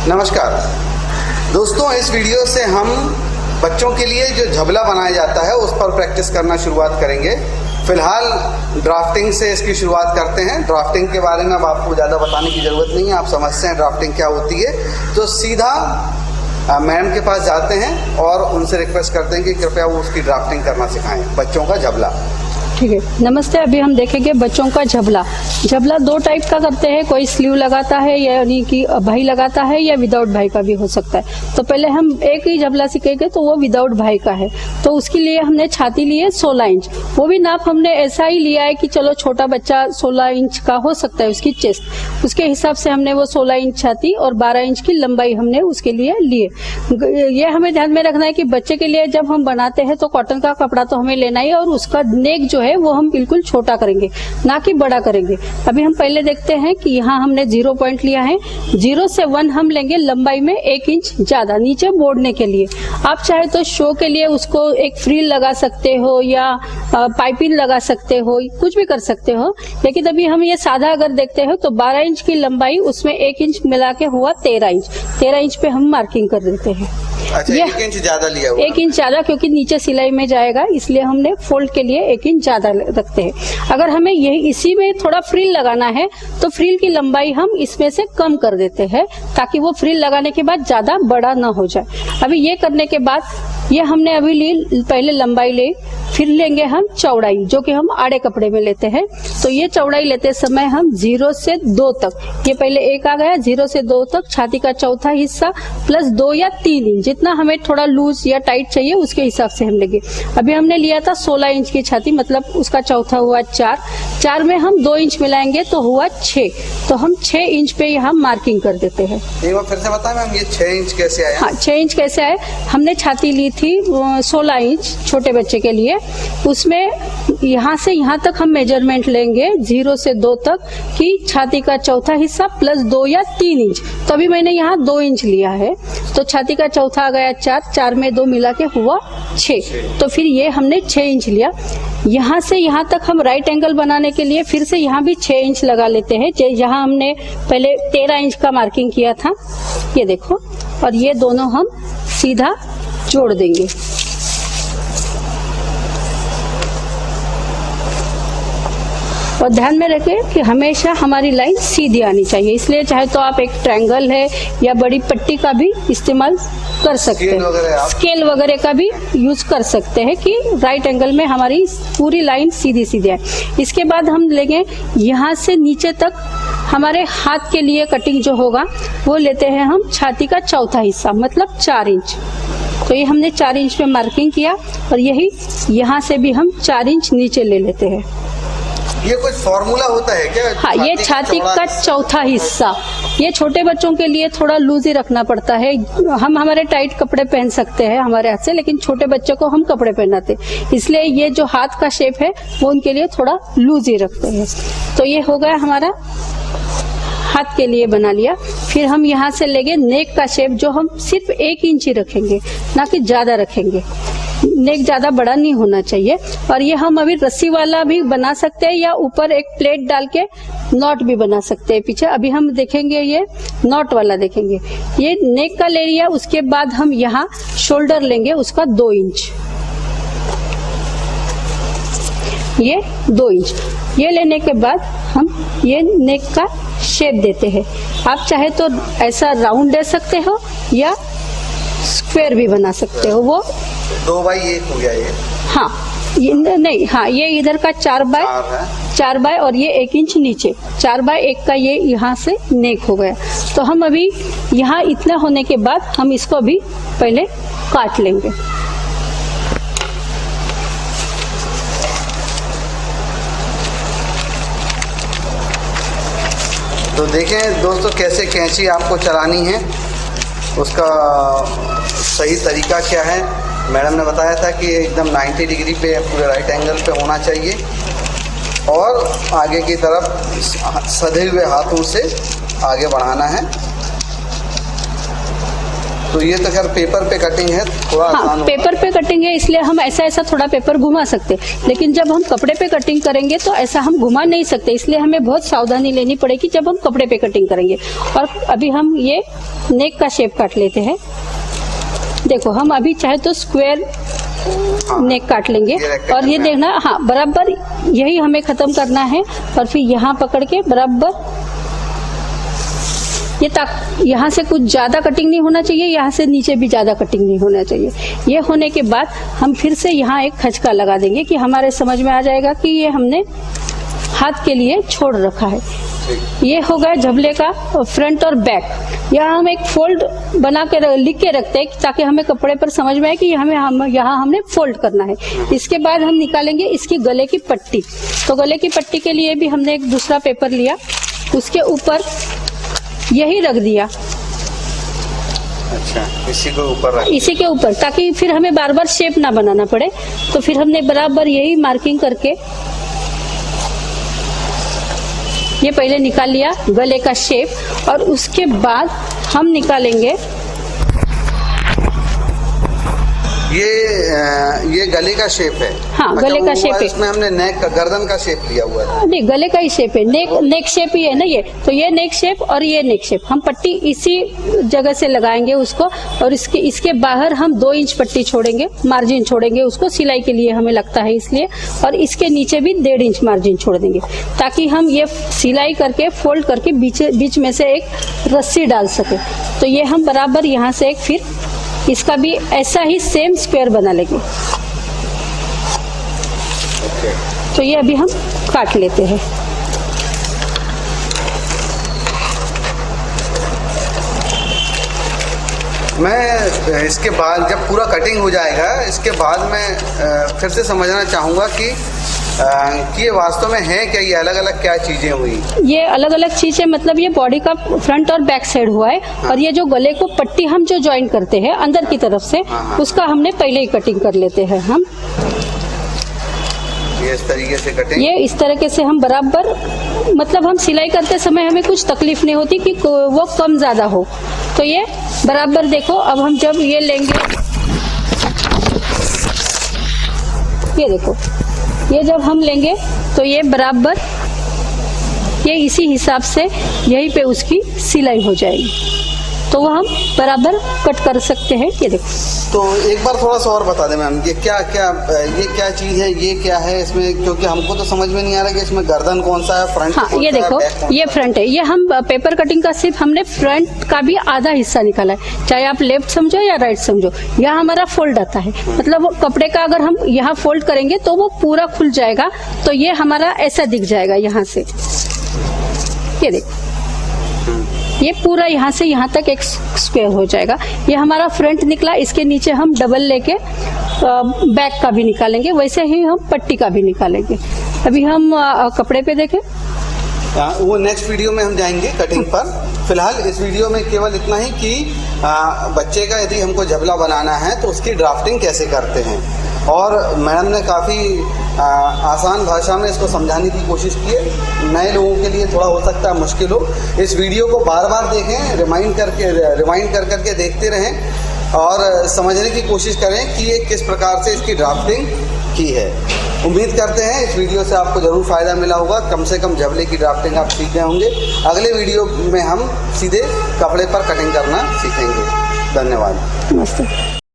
नमस्कार दोस्तों, इस वीडियो से हम बच्चों के लिए जो झबला बनाया जाता है उस पर प्रैक्टिस करना शुरुआत करेंगे। फिलहाल ड्राफ्टिंग से इसकी शुरुआत करते हैं। ड्राफ्टिंग के बारे में अब आपको ज़्यादा बताने की ज़रूरत नहीं है, आप समझते हैं ड्राफ्टिंग क्या होती है। तो सीधा मैडम के पास जाते हैं और उनसे रिक्वेस्ट करते हैं कि कृपया वो उसकी ड्राफ्टिंग करना सिखाएं, बच्चों का झबला। ठीक है, नमस्ते। अभी हम देखेंगे बच्चों का झबला। झबला दो टाइप का करते हैं, कोई स्लीव लगाता है यानी कि भाई लगाता है, या विदाउट भाई का भी हो सकता है। तो पहले हम एक ही झबला सीखेंगे, तो वो विदाउट भाई का है। तो उसके लिए हमने छाती ली है 16 इंच। वो भी नाप हमने ऐसा ही लिया है कि चलो छोटा बच्चा 16 इंच का हो सकता है उसकी चेस्ट, उसके हिसाब से हमने वो 16 इंच छाती और 12 इंच की लंबाई हमने उसके लिए लिए। ये हमें ध्यान में रखना है कि बच्चे के लिए जब हम बनाते हैं तो कॉटन का कपड़ा तो हमें लेना ही है, और उसका नेक जो है वो हम बिल्कुल छोटा करेंगे, ना कि बड़ा करेंगे। अभी हम पहले देखते हैं कि यहाँ हमने 0 पॉइंट लिया है। 0 से 1 हम लेंगे लंबाई में 1 इंच ज्यादा नीचे बोड़ने के लिए। आप चाहे तो शो के लिए उसको एक फ्रिल लगा सकते हो या पाइपिंग लगा सकते हो, कुछ भी कर सकते हो। लेकिन अभी हम ये सादा अगर देखते हो तो 12 इंच की लंबाई, उसमें 1 इंच मिला के हुआ 13 इंच। 13 इंच पे हम मार्किंग कर देते हैं। अच्छा, 1 इंच ज्यादा लिया हुआ। 1 इंच ज्यादा, क्योंकि नीचे सिलाई में जाएगा, इसलिए हमने फोल्ड के लिए 1 इंच ज्यादा रखते हैं। अगर हमें यही इसी में थोड़ा फ्रिल लगाना है तो फ्रिल की लंबाई हम इसमें से कम कर देते हैं, ताकि वो फ्रिल लगाने के बाद ज्यादा बड़ा ना हो जाए। अभी ये करने के बाद ये हमने अभी ली, पहले लंबाई ले, फिर लेंगे हम चौड़ाई, जो कि हम आड़े कपड़े में लेते हैं। तो ये चौड़ाई लेते समय हम 0 से 2 तक, ये पहले 1 आ गया, 0 से 2 तक छाती का चौथा हिस्सा प्लस 2 या 3 इंच, जितना हमें थोड़ा लूज या टाइट चाहिए उसके हिसाब से हम लेंगे। अभी हमने लिया था 16 इंच की छाती, मतलब उसका चौथा हुआ 4 में हम 2 इंच मिलाएंगे तो हुआ 6। तो हम 6 इंच पे यहाँ मार्किंग कर देते हैं। एक बार फिर से बताएं मैम, ये 6 इंच कैसे आया? हाँ, 6 इंच कैसे आए? हमने छाती ली थी 16 इंच छोटे बच्चे के लिए, उसमें यहाँ से यहाँ तक हम मेजरमेंट लेंगे 0 से 2 तक की छाती का चौथा हिस्सा प्लस 2 या 3 इंच। तो अभी मैंने यहाँ 2 इंच लिया है, तो छाती का चौथा आ गया 4 में 2 मिला के हुआ 6। तो फिर ये हमने 6 इंच लिया। यहाँ से यहाँ तक हम राइट एंगल बनाने के लिए फिर से यहाँ भी 6 इंच लगा लेते हैं। जहाँ हमने पहले 13 इंच का मार्किंग किया था, ये देखो, और ये दोनों हम सीधा जोड़ देंगे। और ध्यान में रखें कि हमेशा हमारी लाइन सीधी आनी चाहिए, इसलिए चाहे तो आप एक ट्रायंगल है या बड़ी पट्टी का भी इस्तेमाल कर सकते हैं, स्केल वगैरह का भी यूज कर सकते हैं कि राइट एंगल में हमारी पूरी लाइन सीधी सीधी आए। इसके बाद हम लेंगे यहाँ से नीचे तक हमारे हाथ के लिए कटिंग जो होगा वो लेते हैं हम छाती का चौथा हिस्सा, मतलब 4 इंच। तो ये हमने 4 इंच पे मार्किंग किया, और यही यहाँ से भी हम 4 इंच नीचे ले लेते हैं। ये कुछ फॉर्मूला होता है क्या? हाँ, ये छाती का चौथा हिस्सा, ये छोटे बच्चों के लिए थोड़ा लूज ही रखना पड़ता है। हम हमारे टाइट कपड़े पहन सकते हैं हमारे हाथ से, लेकिन छोटे बच्चों को हम कपड़े पहनाते, इसलिए ये जो हाथ का शेप है वो उनके लिए थोड़ा लूज ही रखते हैं। तो ये हो गया हमारा हाथ के लिए बना लिया। फिर हम यहाँ से लेंगे नेक का शेप, जो हम सिर्फ 1 इंच ही रखेंगे, ना कि ज्यादा रखेंगे। नेक ज्यादा बड़ा नहीं होना चाहिए। और ये हम अभी रस्सी वाला भी बना सकते हैं, या ऊपर एक प्लेट डाल के नॉट भी बना सकते हैं पीछे। अभी हम देखेंगे ये नॉट वाला देखेंगे। ये नेक का ले लिया, उसके बाद हम यहाँ शोल्डर लेंगे उसका 2 इंच, ये 2 इंच। ये लेने के बाद हम ये नेक का शेप देते हैं। आप चाहे तो ऐसा राउंड दे सकते हो या स्क्वायर भी बना सकते हो। वो 2 बाई 1 हो गया ये। हाँ, ये नहीं, हाँ, ये इधर का 4 बाय और ये 1 इंच नीचे, 4 बाय 1 का ये यहाँ से नेक हो गया। तो हम अभी यहाँ इतना होने के बाद हम इसको अभी पहले काट लेंगे। तो देखें दोस्तों कैसे कैंची आपको चलानी है, उसका सही तरीका क्या है। मैडम ने बताया था कि एकदम 90 डिग्री पे पूरे राइट एंगल पे होना चाहिए, और आगे की तरफ सधे हुए हाथों से आगे बढ़ाना है। तो ये तो खैर पेपर पे कटिंग है, थोड़ा हाँ, पेपर पे कटिंग है, इसलिए हम ऐसा थोड़ा पेपर घुमा सकते, लेकिन जब हम कपड़े पे कटिंग करेंगे तो ऐसा हम घुमा नहीं सकते, इसलिए हमें बहुत सावधानी लेनी पड़ेगी जब हम कपड़े पे कटिंग करेंगे। और अभी हम ये नेक का शेप काट लेते हैं। देखो हम अभी चाहे तो स्क्वायर नेक काट लेंगे और ये देखना, हाँ बराबर यही हमें खत्म करना है। और फिर यहाँ पकड़ के बराबर ये तक, यहाँ से कुछ ज्यादा कटिंग नहीं होना चाहिए, यहाँ से नीचे भी ज्यादा कटिंग नहीं होना चाहिए। ये होने के बाद हम फिर से यहाँ एक खचका लगा देंगे कि हमारे समझ में आ जाएगा कि ये हमने हाथ के लिए छोड़ रखा है। ये हो गया झबले का फ्रंट और बैक। यहाँ हम एक फोल्ड बना के लिख के रखते हैं ताकि हमें कपड़े पर समझ में आए कि यहाँ हमने फोल्ड करना है। इसके बाद हम निकालेंगे इसकी गले की पट्टी। तो गले की पट्टी के लिए भी हमने एक दूसरा पेपर लिया, उसके ऊपर यही रख दिया। अच्छा, इसी के ऊपर रख, इसी के ऊपर, ताकि फिर हमें बार बार शेप ना बनाना पड़े। तो फिर हमने बराबर यही मार्किंग करके ये पहले निकाल लिया गले का शेप, और उसके बाद हम निकालेंगे ये गले का शेप है। हाँ, गले का शेप है। इसमें हमने नेक का, गर्दन का शेप लिया हुआ है। नहीं, गले का ही शेप है, नेक शेप ही है ना ये। तो ये नेक शेप और ये नेक शेप, हम पट्टी इसी जगह से लगाएंगे उसको, और इसके बाहर हम 2 इंच पट्टी छोड़ेंगे, मार्जिन छोड़ेंगे उसको, सिलाई के लिए हमें लगता है इसलिए। और इसके नीचे भी 1.5 इंच मार्जिन छोड़ देंगे, ताकि हम ये सिलाई करके फोल्ड करके बीच में से एक रस्सी डाल सके। तो ये हम बराबर यहाँ से एक फिर इसका भी ऐसा ही सेम स्क्वायर बना लेंगे। तो ये अभी हम काट लेते हैं। मैं इसके बाद जब पूरा कटिंग हो जाएगा, इसके बाद मैं फिर से समझना चाहूँगा कि ये वास्तव में है क्या, ये अलग अलग क्या चीजें हुई? ये अलग अलग चीजें मतलब ये बॉडी का फ्रंट और बैक साइड हुआ है। हाँ। और ये जो गले को पट्टी हम जो ज्वाइन करते हैं अंदर की तरफ से, हाँ। उसका हमने पहले ही कटिंग कर लेते हैं हम। ये इस तरीके से कटिंग, ये इस तरीके से हम बराबर, मतलब हम सिलाई करते समय हमें कुछ तकलीफ नहीं होती कि वो कम ज्यादा हो। तो ये बराबर देखो, अब हम जब ये लेंगे, ये देखो, ये जब हम लेंगे तो ये बराबर ये इसी हिसाब से यहीं पे उसकी सिलाई हो जाएगी। तो वो हम बराबर कट कर सकते हैं। ये देखो, तो एक बार थोड़ा सा और बता दें मैम, ये क्या चीज है, ये क्या है इसमें, क्योंकि हमको तो समझ में नहीं आ रहा कि इसमें गर्दन कौन सा है, फ्रंट। हाँ, ये देखो, ये फ्रंट है। ये हम पेपर कटिंग का सिर्फ हमने फ्रंट का भी आधा हिस्सा निकाला है, चाहे आप लेफ्ट समझो या राइट समझो। यहाँ हमारा फोल्ड आता है, मतलब वो कपड़े का अगर हम यहाँ फोल्ड करेंगे तो वो पूरा खुल जाएगा। तो ये हमारा ऐसा दिख जाएगा यहाँ से। ये देखो, ये पूरा यहाँ से यहाँ तक एक स्क्वायर हो जाएगा। ये हमारा फ्रंट निकला। इसके नीचे हम डबल लेके बैक का भी निकालेंगे, वैसे ही हम पट्टी का भी निकालेंगे। अभी हम कपड़े पे देखें, वो नेक्स्ट वीडियो में हम जाएंगे कटिंग पर। फिलहाल इस वीडियो में केवल इतना ही कि बच्चे का यदि हमको झबला बनाना है तो उसकी ड्राफ्टिंग कैसे करते हैं, और मैडम ने काफ़ी आसान भाषा में इसको समझाने की कोशिश की है। नए लोगों के लिए थोड़ा हो सकता है मुश्किल हो। इस वीडियो को बार बार देखें, रिमाइंड कर करके देखते रहें और समझने की कोशिश करें कि ये किस प्रकार से इसकी ड्राफ्टिंग की है। उम्मीद करते हैं इस वीडियो से आपको ज़रूर फ़ायदा मिला होगा। कम से कम झबले की ड्राफ्टिंग आप सीख गए होंगे। अगले वीडियो में हम सीधे कपड़े पर कटिंग करना सीखेंगे। धन्यवाद। नमस्ते।